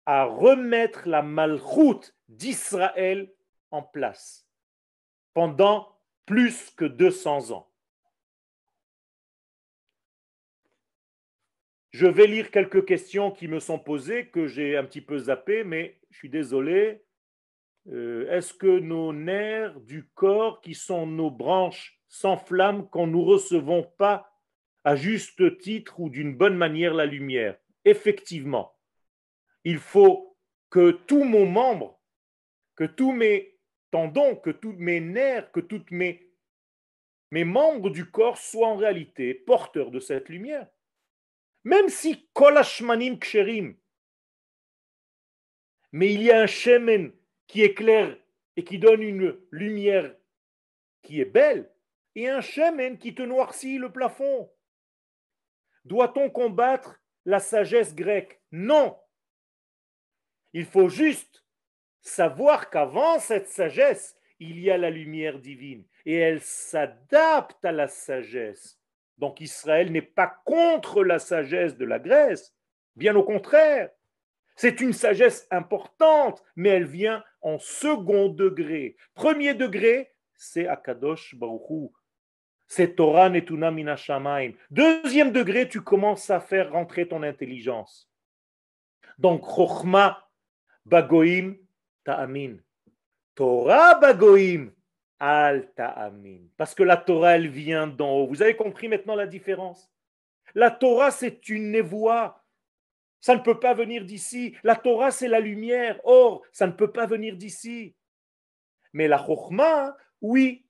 Speaker 1: À remettre la malchoute d'Israël en place pendant plus que 200 ans. Je vais lire quelques questions qui me sont posées, que j'ai un petit peu zappées, mais je suis désolé. Est-ce que nos nerfs du corps, qui sont nos branches, s'enflamment quand nous ne recevons pas à juste titre ou d'une bonne manière la lumière? Effectivement, il faut que tous mon membre, que tous mes tendons, que tous mes nerfs, que tous mes membres du corps soient en réalité porteurs de cette lumière. Même si kol hashmanim ksherim, mais il y a un shemen qui éclaire et qui donne une lumière qui est belle, et un shemen qui te noircit le plafond. Doit-on combattre la sagesse grecque? Non. Il faut juste savoir qu'avant cette sagesse, il y a la lumière divine, et elle s'adapte à la sagesse. Donc Israël n'est pas contre la sagesse de la Grèce, bien au contraire. C'est une sagesse importante, mais elle vient en second degré. Premier degré, c'est Akadosh Baruch Hu. C'est Torah Netuna Mina Shamaim. Deuxième degré, tu commences à faire rentrer ton intelligence. Donc, Chochma Bagoim Ta'amin. Torah Bagoim Al Ta'amin. Parce que la Torah, elle vient d'en haut. Vous avez compris maintenant la différence? La Torah, c'est une névoie. Ça ne peut pas venir d'ici. La Torah, c'est la lumière. Or, ça ne peut pas venir d'ici. Mais la Chokhmah, oui.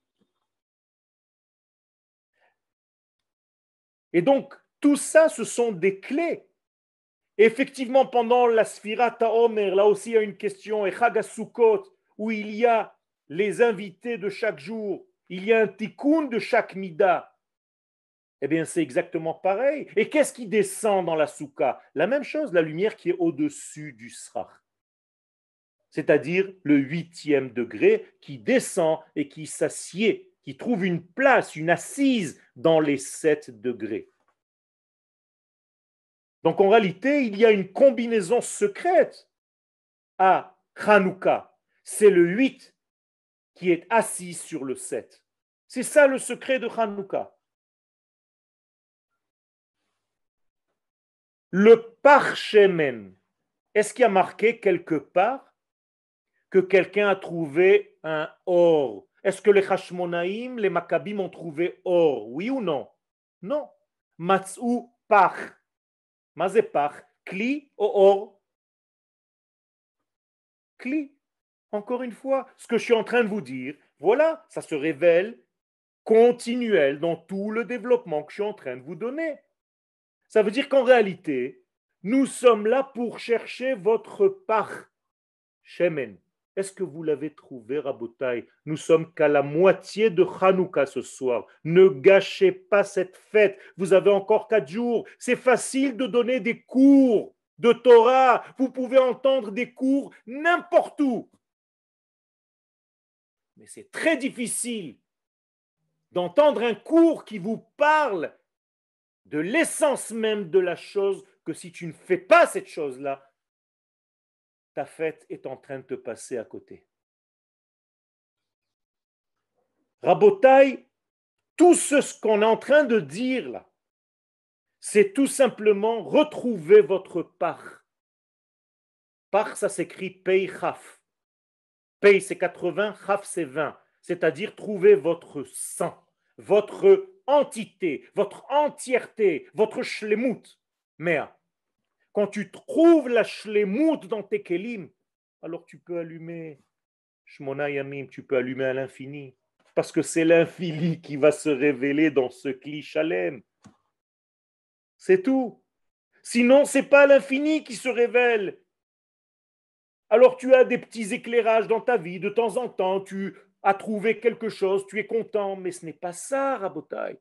Speaker 1: Et donc, tout ça, ce sont des clés. Et effectivement, pendant la Sfirat HaOmer, là aussi, il y a une question, et Chag HaSukkot, où il y a les invités de chaque jour, il y a un tikkun de chaque mida. Eh bien, c'est exactement pareil. Et qu'est-ce qui descend dans la soukha? La même chose, la lumière qui est au-dessus du srach. C'est-à-dire le 8e degré qui descend et qui s'assied, qui trouve une place, une assise dans les 7 degrés. Donc en réalité, il y a une combinaison secrète à Hanouka. C'est le 8 qui est assis sur le 7. C'est ça le secret de Hanouka. Le parchemen, est-ce qu'il y a marqué quelque part que quelqu'un a trouvé un or? Est-ce que les Hashmonaïm, les Maccabim ont trouvé or? Oui ou non? Non. Matzou pach. Mazé pach. Kli ou or? Kli. Encore une fois, ce que je suis en train de vous dire, voilà, ça se révèle continuel dans tout le développement que je suis en train de vous donner. Ça veut dire qu'en réalité, nous sommes là pour chercher votre pach. Shemen. Est-ce que vous l'avez trouvé, Rabotai? Nous sommes qu'à la moitié de Hanouka ce soir. Ne gâchez pas cette fête. Vous avez encore 4 jours. C'est facile de donner des cours de Torah. Vous pouvez entendre des cours n'importe où. Mais c'est très difficile d'entendre un cours qui vous parle de l'essence même de la chose, que si tu ne fais pas cette chose-là, ta fête est en train de te passer à côté. Rabotaï, tout ce qu'on est en train de dire là, c'est tout simplement retrouver votre part. Par, ça s'écrit Pei Chaf. Pei, c'est 80, Chaf, c'est 20. C'est-à-dire trouver votre sang, votre entité, votre entièreté, votre shlemut. Mais quand tu trouves la shlemut dans tes kelim, alors tu peux allumer Shmona Yamim, tu peux allumer à l'infini. Parce que c'est l'infini qui va se révéler dans ce kli shalem. C'est tout. Sinon, c'est pas l'infini qui se révèle. Alors tu as des petits éclairages dans ta vie, de temps en temps, tu as trouvé quelque chose, tu es content, mais ce n'est pas ça, Rabotai.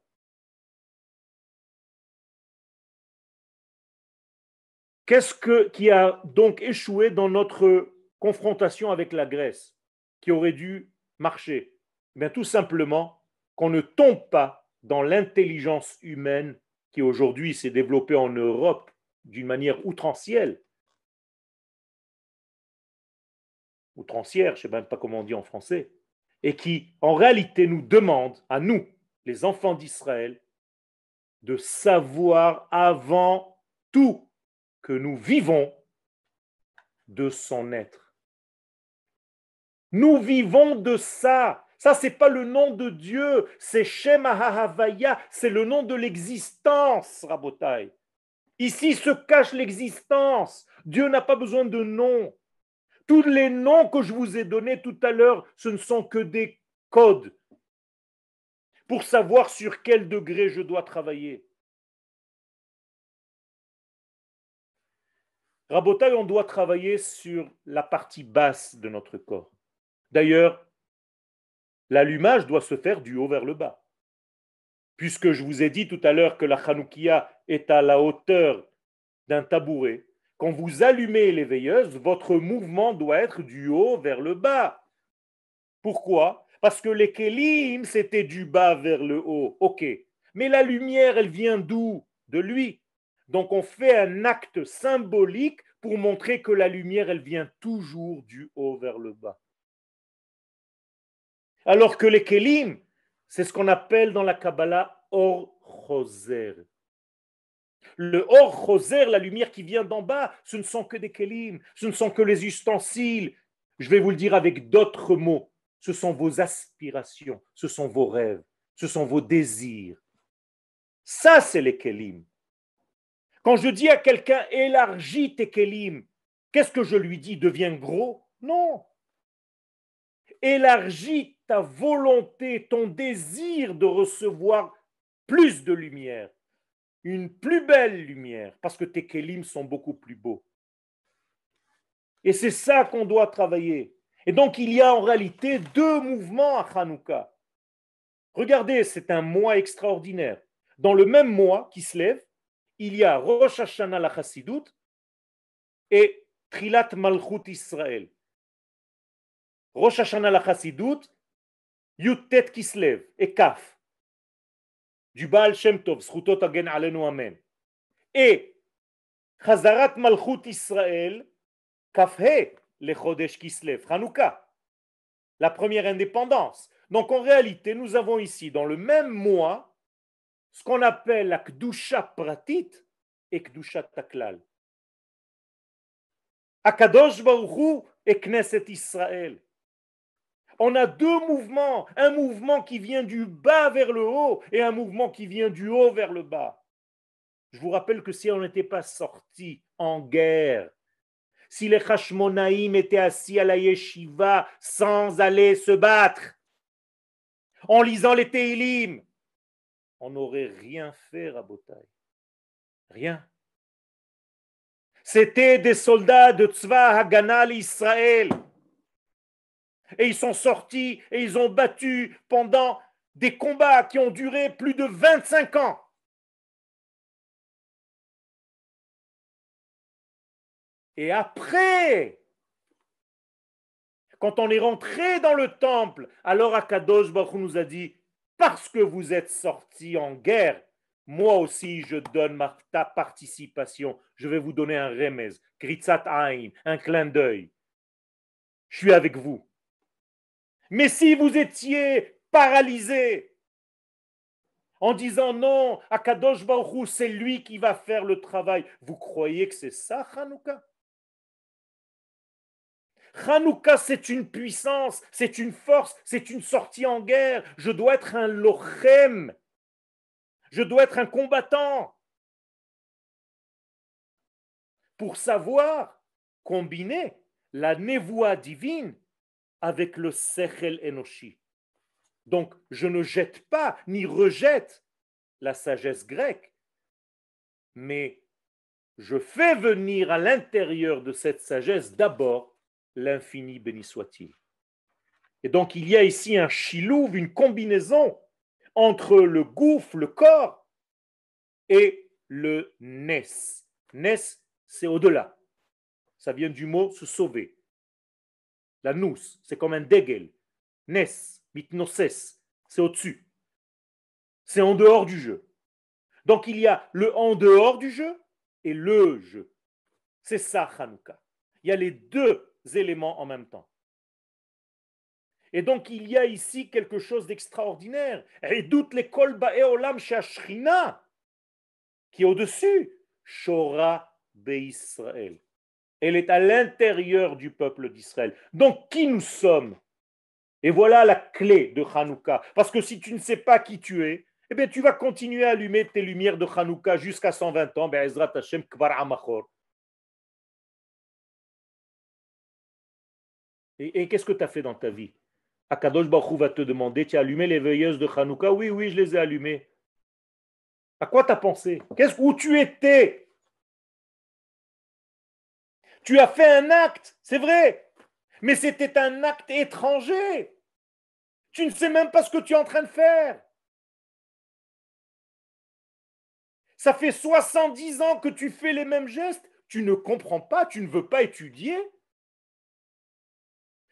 Speaker 1: Qui a donc échoué dans notre confrontation avec la Grèce, qui aurait dû marcher? Bien, tout simplement qu'on ne tombe pas dans l'intelligence humaine qui aujourd'hui s'est développée en Europe d'une manière outrancière, je ne sais même pas comment on dit en français, et qui en réalité nous demande, à nous, les enfants d'Israël, de savoir avant tout que nous vivons de son être. Nous vivons de ça. Ça, c'est pas le nom de Dieu, c'est Shem Ahavaya, c'est le nom de l'existence, Rabotai. Ici se cache l'existence. Dieu n'a pas besoin de nom. Tous les noms que je vous ai donnés tout à l'heure, ce ne sont que des codes pour savoir sur quel degré je dois travailler. Rabotai, on doit travailler sur la partie basse de notre corps. D'ailleurs, l'allumage doit se faire du haut vers le bas. Puisque je vous ai dit tout à l'heure que la Hanoukia est à la hauteur d'un tabouret, quand vous allumez les veilleuses, votre mouvement doit être du haut vers le bas. Pourquoi? Parce que les kelim, c'était du bas vers le haut. Ok. Mais la lumière, elle vient d'où? De lui. Donc on fait un acte symbolique pour montrer que la lumière, elle vient toujours du haut vers le bas. Alors que les kelim, c'est ce qu'on appelle dans la Kabbalah or choser. Le or choser, la lumière qui vient d'en bas, ce ne sont que des kelim, ce ne sont que les ustensiles. Je vais vous le dire avec d'autres mots. Ce sont vos aspirations, ce sont vos rêves, ce sont vos désirs. Ça, c'est les kelim. Quand je dis à quelqu'un élargis tes kelim, qu'est-ce que je lui dis? Deviens gros? Non. Élargis ta volonté, ton désir de recevoir plus de lumière, une plus belle lumière, parce que tes kelim sont beaucoup plus beaux. Et c'est ça qu'on doit travailler. Et donc, il y a en réalité deux mouvements à Hanouka. Regardez, c'est un mois extraordinaire. Dans le même mois qui se lève, il y a Rosh Hashanah la Chassidut et Trilat Malchut Israël. Rosh Hashanah la Chassidut, Yutet Kislev et Kaf. Du Baal Shem Tov, Zchutot Hagen Alenu Amen. Et Chazarat Malchut Israël, Kafhe, le Chodesh Kislev, Hanouka, la première indépendance. Donc en réalité, nous avons ici, dans le même mois, ce qu'on appelle la Kdusha Pratit et Kdusha Taklal. Akadosh Baruch Hu et Knesset Israël. On a deux mouvements, un mouvement qui vient du bas vers le haut et un mouvement qui vient du haut vers le bas. Je vous rappelle que si on n'était pas sorti en guerre, si les Hashmonaïm étaient assis à la yeshiva sans aller se battre, en lisant les Teilim, on n'aurait rien fait, Rabotai. Rien. C'était des soldats de Tzva Haganah Israël. Et ils sont sortis et ils ont battu pendant des combats qui ont duré plus de 25 ans. Et après, quand on est rentré dans le temple, alors Akadosh Baruch Hu nous a dit, parce que vous êtes sortis en guerre, moi aussi je donne ta participation. Je vais vous donner un remez, kritzat ayn, un clin d'œil. Je suis avec vous. Mais si vous étiez paralysé en disant non, Akadosh Baruch Hu, c'est lui qui va faire le travail, vous croyez que c'est ça, Hanouka? Hanouka, c'est une puissance, c'est une force, c'est une sortie en guerre. Je dois être un lochem. Je dois être un combattant pour savoir combiner la névoie divine avec le sechel enoshi. Donc, je ne jette pas ni rejette la sagesse grecque, mais je fais venir à l'intérieur de cette sagesse d'abord l'infini béni soit-il. Et donc, il y a ici un chilouv, une combinaison entre le gouffre, le corps, et le nes. Nes, c'est au-delà. Ça vient du mot se sauver. La nous, c'est comme un dégel. Nes, mitnoses, c'est au-dessus. C'est en dehors du jeu. Donc il y a le en dehors du jeu et le jeu. C'est ça, Hanouka. Il y a les deux éléments en même temps. Et donc il y a ici quelque chose d'extraordinaire. Et doute les kol ba'e olam she'ashrina, qui est au-dessus. Shora be'Israël. Elle est à l'intérieur du peuple d'Israël. Donc qui nous sommes? Et voilà la clé de Hanouka. Parce que si tu ne sais pas qui tu es, eh bien tu vas continuer à allumer tes lumières de Hanouka jusqu'à 120 ans. Be'ezrat Hashem kvar amachor. Et qu'est-ce que tu as fait dans ta vie? Akadosh Baruch Hu va te demander, tu as allumé les veilleuses de Hanouka? Oui, oui, je les ai allumées. À quoi tu as pensé? Où tu étais? Tu as fait un acte, c'est vrai, mais c'était un acte étranger. Tu ne sais même pas ce que tu es en train de faire. Ça fait 70 ans que tu fais les mêmes gestes. Tu ne comprends pas, tu ne veux pas étudier.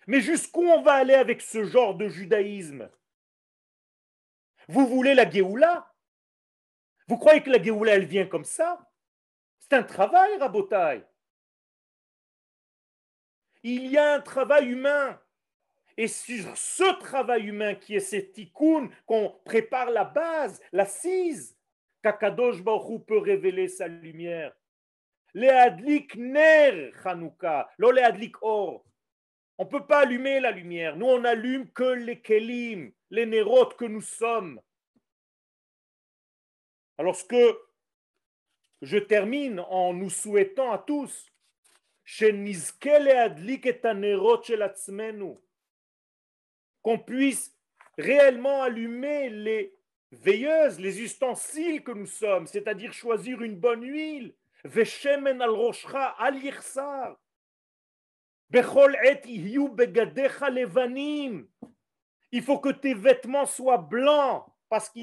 Speaker 1: Mais jusqu'où on va aller avec ce genre de judaïsme? Vous voulez la Géoula? Vous croyez que la Géoula, elle vient comme ça? C'est un travail, Rabotai. Il y a un travail humain. Et sur ce travail humain qui est cette tikkun, qu'on prépare la base, l'assise, qu'Akadosh Baruch Hu peut révéler sa lumière. Leadlik ner Hanouka, lo leadlik or. On ne peut pas allumer la lumière. Nous, on n'allume que les kelim, les nérotes que nous sommes. Alors, ce que je termine en nous souhaitant à tous, qu'on puisse réellement allumer les veilleuses, les ustensiles que nous sommes, c'est-à-dire choisir une bonne huile. Veshemen al roshcha al yichsar. Bechol et ihiu begadecha levanim. Il faut que tes vêtements soient blancs, parce que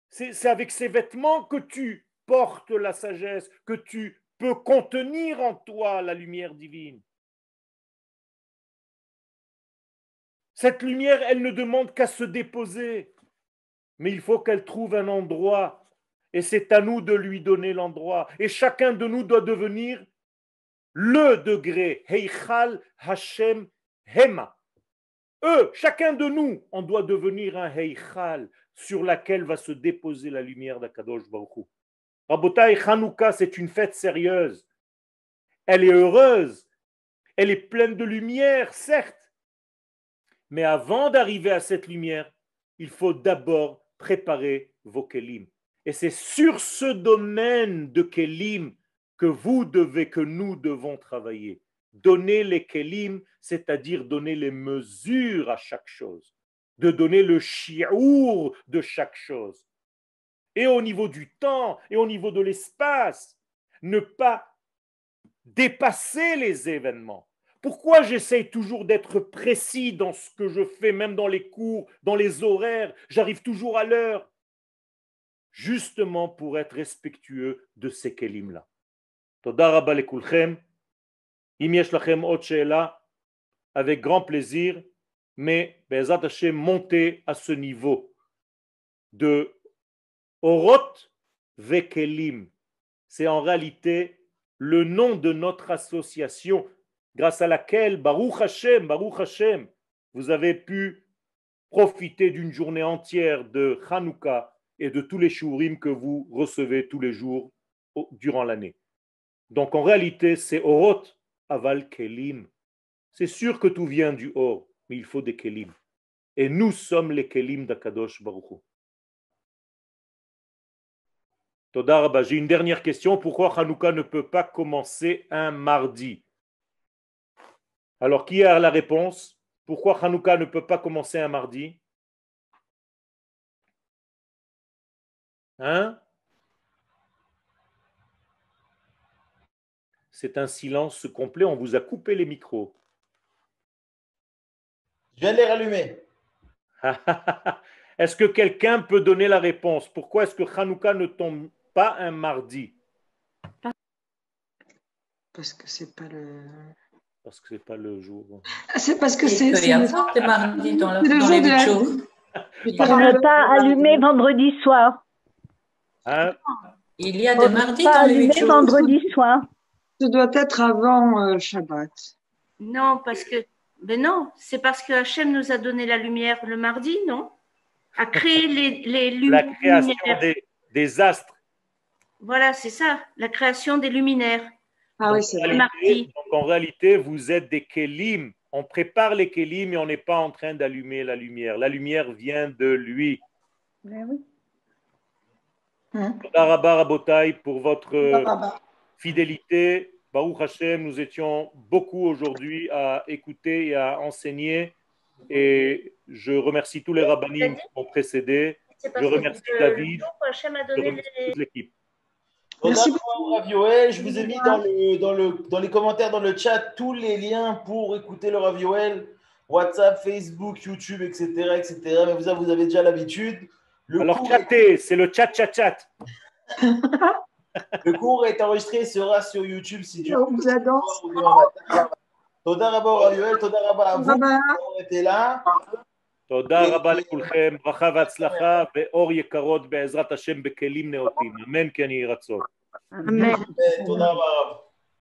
Speaker 1: c'est avec ces vêtements que tu portes la sagesse, que tu peux contenir en toi la lumière divine. Cette lumière, elle ne demande qu'à se déposer, mais il faut qu'elle trouve un endroit, et c'est à nous de lui donner l'endroit. Et chacun de nous doit devenir le degré, Heichal Hashem Hema. Chacun de nous, on doit devenir un Heichal sur laquelle va se déposer la lumière d'Akadosh Baruch Hu. Rabotai, Hanouka, c'est une fête sérieuse. Elle est heureuse. Elle est pleine de lumière, certes. Mais avant d'arriver à cette lumière, il faut d'abord préparer vos kelim. Et c'est sur ce domaine de kelim que nous devons travailler. Donner les kelim, c'est-à-dire donner les mesures à chaque chose. De donner le shi'our de chaque chose. Et au niveau du temps, et au niveau de l'espace, ne pas dépasser les événements. Pourquoi j'essaye toujours d'être précis dans ce que je fais, même dans les cours, dans les horaires, j'arrive toujours à l'heure? Justement pour être respectueux de ces kelim-là. Toda rabba lekulchem. Im yesh lachem ot she'ela, avec grand plaisir, mais Be'ezrat Hashem, montez à ce niveau de Oroth Vekelim. C'est en réalité le nom de notre association grâce à laquelle, Baruch Hashem, vous avez pu profiter d'une journée entière de Hanouka et de tous les shurim que vous recevez tous les jours durant l'année. Donc en réalité, c'est Orot Aval Kelim. C'est sûr que tout vient du Or, mais il faut des Kelim. Et nous sommes les Kelim d'Akadosh Baruch Hu. Toda Rabba. J'ai une dernière question. Pourquoi Hanouka ne peut pas commencer un mardi? Alors, qui a la réponse? Pourquoi Hanouka ne peut pas commencer un mardi? Hein? C'est un silence complet. On vous a coupé les micros.
Speaker 2: Je viens de les rallumer.
Speaker 1: Est-ce que quelqu'un peut donner la réponse? Pourquoi est-ce que Hanouka ne tombe pas un mardi?
Speaker 3: Parce que c'est pas le.
Speaker 1: Parce que c'est pas le jour.
Speaker 3: C'est parce que c'est.
Speaker 4: Il peut y avoir des mardis dans
Speaker 3: le
Speaker 4: les
Speaker 3: jour de
Speaker 4: 8
Speaker 3: la-
Speaker 4: jours.
Speaker 5: Pour ne pas allumer vendredi soir.
Speaker 1: Hein?
Speaker 4: Il y a
Speaker 5: Pour
Speaker 4: des
Speaker 5: ne
Speaker 4: mardis
Speaker 5: pas
Speaker 4: dans les 8
Speaker 5: allumer
Speaker 4: jours.
Speaker 5: vendredi soir.
Speaker 3: Ça doit être avant Shabbat.
Speaker 6: Non, parce que. Ben non, c'est parce que Hachem nous a donné la lumière le mardi, non? A créé les
Speaker 1: La
Speaker 6: luminaires.
Speaker 1: création des astres.
Speaker 6: Voilà, c'est ça, la création des luminaires.
Speaker 3: Ah oui, c'est
Speaker 1: En
Speaker 3: vrai.
Speaker 1: réalité, donc en réalité, vous êtes des kélim. On prépare les kélim et on n'est pas en train d'allumer la lumière. La lumière vient de lui.
Speaker 5: Oui.
Speaker 1: Toda Rabba Rabotai pour votre fidélité. Baruch Hashem, nous étions beaucoup aujourd'hui à écouter et à enseigner. Et je remercie tous les rabbinim qui m'ont précédé.
Speaker 6: C'est
Speaker 1: Je
Speaker 6: parce que
Speaker 1: remercie
Speaker 6: le
Speaker 1: David.
Speaker 6: jour où Hachem a
Speaker 1: Je
Speaker 6: donné
Speaker 1: remercie
Speaker 6: les.
Speaker 1: toute l'équipe.
Speaker 3: Merci
Speaker 2: beaucoup, Rav Yoel. Je vous ai mis dans les commentaires, dans le chat, tous les liens pour écouter le Rav Yoel. WhatsApp, Facebook, YouTube, etc. etc. Mais vous avez déjà l'habitude.
Speaker 1: Alors, chatter, c'est le chat.
Speaker 2: Le cours est enregistré et sera sur YouTube si Dieu
Speaker 3: On vous adore.
Speaker 2: Toda Rabba Rav Yoel, Toda Rabba à vous
Speaker 3: Bye-bye.
Speaker 2: d'avoir été là.
Speaker 1: תודה רבה לכולכם, ברכה והצלחה, ואור יקרות בעזרת השם בכלים נאותים. אמן כן יהי רצון.
Speaker 5: Amen.
Speaker 2: תודה רבה.